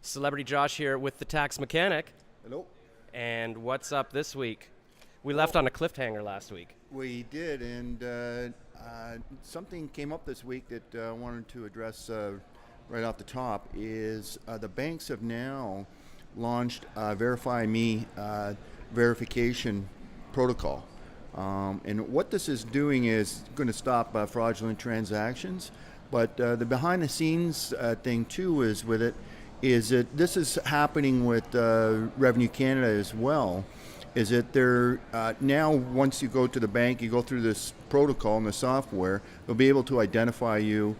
Celebrity Josh here with the Tax Mechanic. Hello. And what's up this week? We left on a cliffhanger last week. We did, and something came up this week that I wanted to address right off the top is the banks have now launched Verify Me verification protocol. And what this is doing is going to stop fraudulent transactions. But the behind the scenes thing too is with it is that this is happening with Revenue Canada as well. Is that they're now once you go to the bank, you go through this protocol and the software, they'll be able to identify you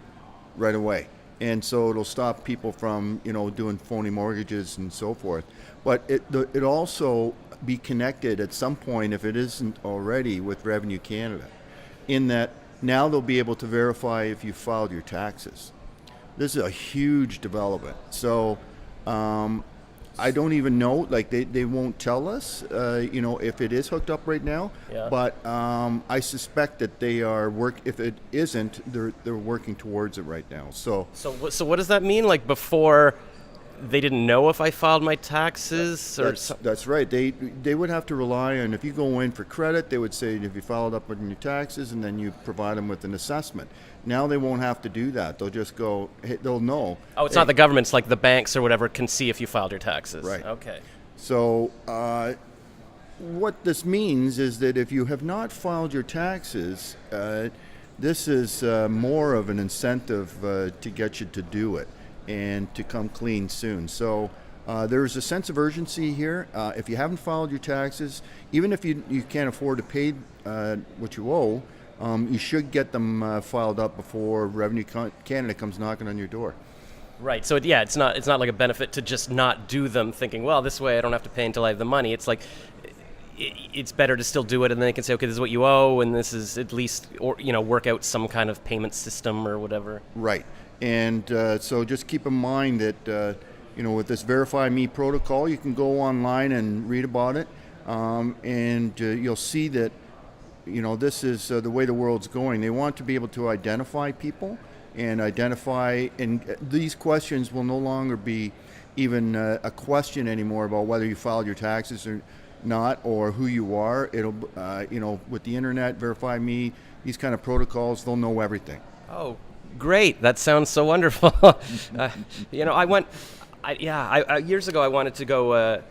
right away. And so it'll stop people from doing phony mortgages and so forth. But it also be connected at some point, if it isn't already, with Revenue Canada, in that now they'll be able to verify if you filed your taxes. This is a huge development. So I don't even know, like they won't tell us, if it is hooked up right now. Yeah. But I suspect that they are if it isn't, they're working towards it right now. So what does that mean? Like before, they didn't know if I filed my taxes? That's right. They would have to rely on, if you go in for credit, they would say if you followed up on your taxes, and then you provide them with an assessment. Now they won't have to do that. They'll just go, they'll know. Oh, it's not the government's, like the banks or whatever can see if you filed your taxes. Right. Okay. So what this means is that if you have not filed your taxes, this is more of an incentive to get you to do it and to come clean soon. So there's a sense of urgency here. If you haven't filed your taxes, even if you can't afford to pay what you owe, you should get them filed up before Revenue Canada comes knocking on your door. Right. So it's not like a benefit to just not do them, thinking, well, this way I don't have to pay until I have the money. It's like it's better to still do it, and then they can say, okay, this is what you owe, and this is at least, or work out some kind of payment system or whatever. Right. And so just keep in mind that with this Verify Me protocol, you can go online and read about it, and you'll see that this is the way the world's going. They want to be able to identify people and these questions will no longer be even a question anymore about whether you filed your taxes or not, or who you are. It'll, with the internet, Verify Me, these kind of protocols, they'll know everything. Oh, great. That sounds so wonderful. Years ago I wanted to go,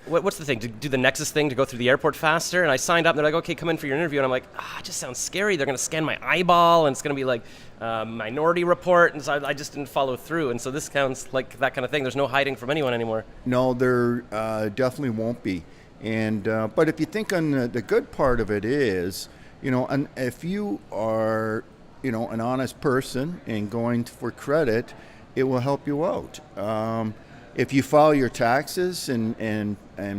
what's the thing, to do the Nexus thing, to go through the airport faster, and I signed up, and they're like, okay, come in for your interview, and I'm like, it just sounds scary. They're going to scan my eyeball, and it's going to be like Minority Report, and so I just didn't follow through, and so this sounds like that kind of thing. There's no hiding from anyone anymore. No, there definitely won't be. And but if you think on the good part of it is, and if you are, an honest person and going for credit, it will help you out. If you file your taxes and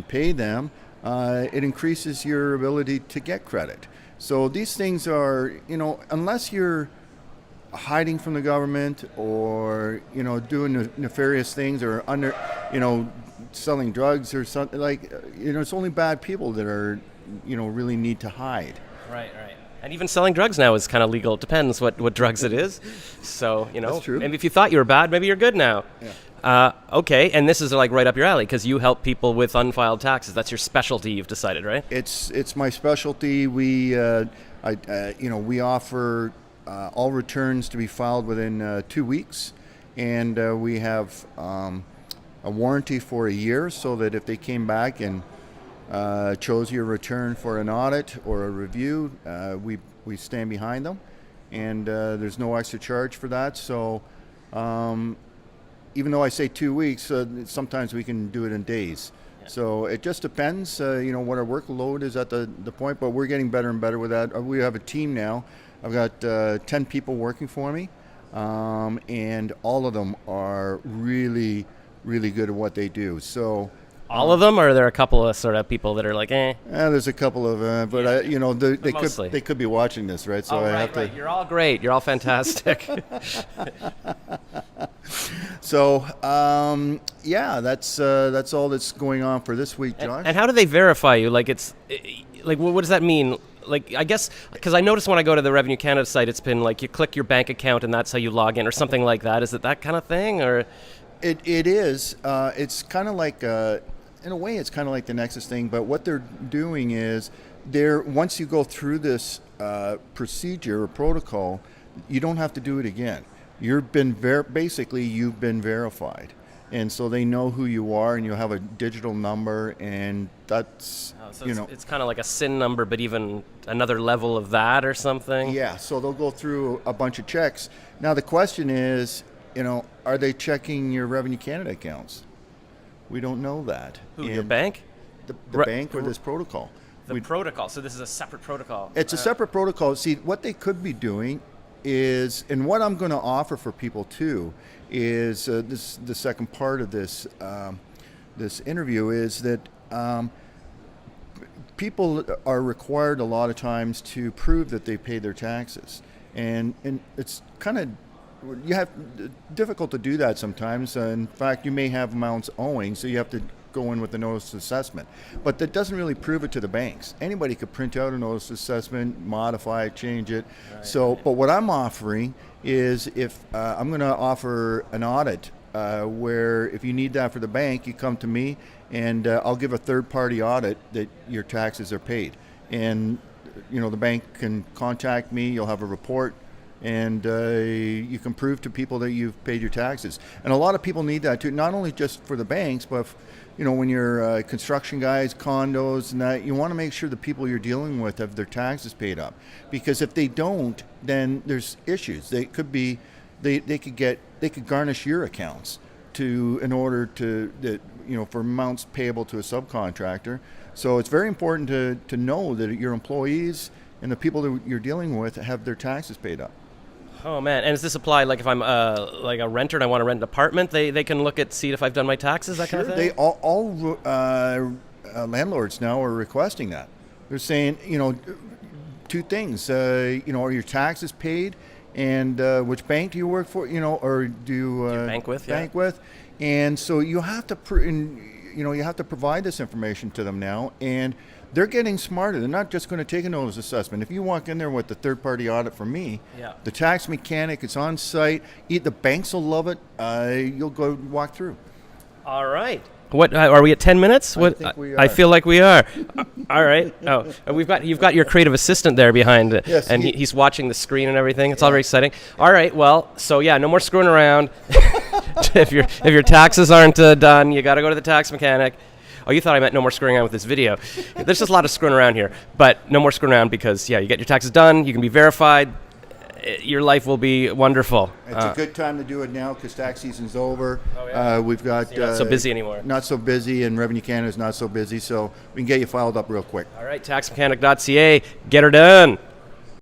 pay them, it increases your ability to get credit. So these things are, unless you're hiding from the government or, doing nefarious things or selling drugs or something, like, it's only bad people that are, really need to hide. Right. And even selling drugs now is kind of legal. It depends what drugs it is. So, That's true. Maybe if you thought you were bad, maybe you're good now. Yeah. Okay, and this is like right up your alley because you help people with unfiled taxes. That's your specialty, you've decided, right? It's my specialty. We we offer all returns to be filed within 2 weeks, and we have a warranty for a year, so that if they came back and chose your return for an audit or a review, we stand behind them, and there's no extra charge for that. So even though I say 2 weeks, sometimes we can do it in days. Yeah. So it just depends, what our workload is at the point, but we're getting better and better with that. We have a team now. I've got 10 people working for me, and all of them are really, really good at what they do. So all of them, or are there a couple of sort of people that are like, eh? There's a couple of, but they could be watching this, right? So right. You're all great. You're all fantastic. So that's all that's going on for this week, Josh. And how do they verify you? Like what does that mean? Like, I guess, because I notice when I go to the Revenue Canada site, it's been like you click your bank account and that's how you log in, or something like that. Is it that kind of thing, or? It is. It's kind of like, in a way, it's kind of like the Nexus thing. But what they're doing is, once you go through this procedure or protocol, you don't have to do it again. You've been verified, and so they know who you are, and you have a digital number, and that's so it's kind of like a SIN number, but even another level of that or something. Yeah. So they'll go through a bunch of checks. Now the question is, are they checking your Revenue Canada accounts? We don't know that. Who, your bank? The bank or this protocol? The protocol. So this is a separate protocol. It's a separate protocol. See, what they could be doing is, and what I'm going to offer for people too, is the second part of this this interview is that people are required a lot of times to prove that they pay their taxes, and it's kind of difficult to do that sometimes. In fact, you may have amounts owing, so you have to go in with a notice of assessment. But that doesn't really prove it to the banks. Anybody could print out a notice of assessment, modify it, change it. Right. But what I'm offering is, if I'm going to offer an audit where if you need that for the bank, you come to me, and I'll give a third-party audit that your taxes are paid. And the bank can contact me. You'll have a report, and you can prove to people that you've paid your taxes. And a lot of people need that too, not only just for the banks, but when you're construction guys, condos, and that, you want to make sure the people you're dealing with have their taxes paid up. Because if they don't, then there's issues. They could be, they could garnish your accounts in order to for amounts payable to a subcontractor. So it's very important to know that your employees and the people that you're dealing with have their taxes paid up. Oh man! And does this apply like if I'm like a renter and I want to rent an apartment? They can see if I've done my taxes, that kind of thing. They all landlords now are requesting that. They're saying two things. Are your taxes paid, and which bank do you work for? Or do you bank with? Bank with, and so you have to you have to provide this information to them now, and they're getting smarter. They're not just going to take a notice assessment. If you walk in there with the third-party audit from me, the tax mechanic, it's on site. The banks will love it. You'll go walk through. All right. What are we at 10 minutes? I think we are. I feel like we are. All right. Oh, you've got your creative assistant there behind it, yes, and he's watching the screen and everything. It's all very exciting. All right. Well, so no more screwing around. if your taxes aren't done, you got to go to the tax mechanic. Oh, you thought I meant no more screwing around with this video. There's just a lot of screwing around here, but no more screwing around because you get your taxes done. You can be verified. Your life will be wonderful. It's a good time to do it now because tax season's over. Oh, yeah. We've got so you're not so busy anymore. Not so busy, and Revenue Canada is not so busy, so we can get you filed up real quick. All right, TaxMechanic.ca. Get her done.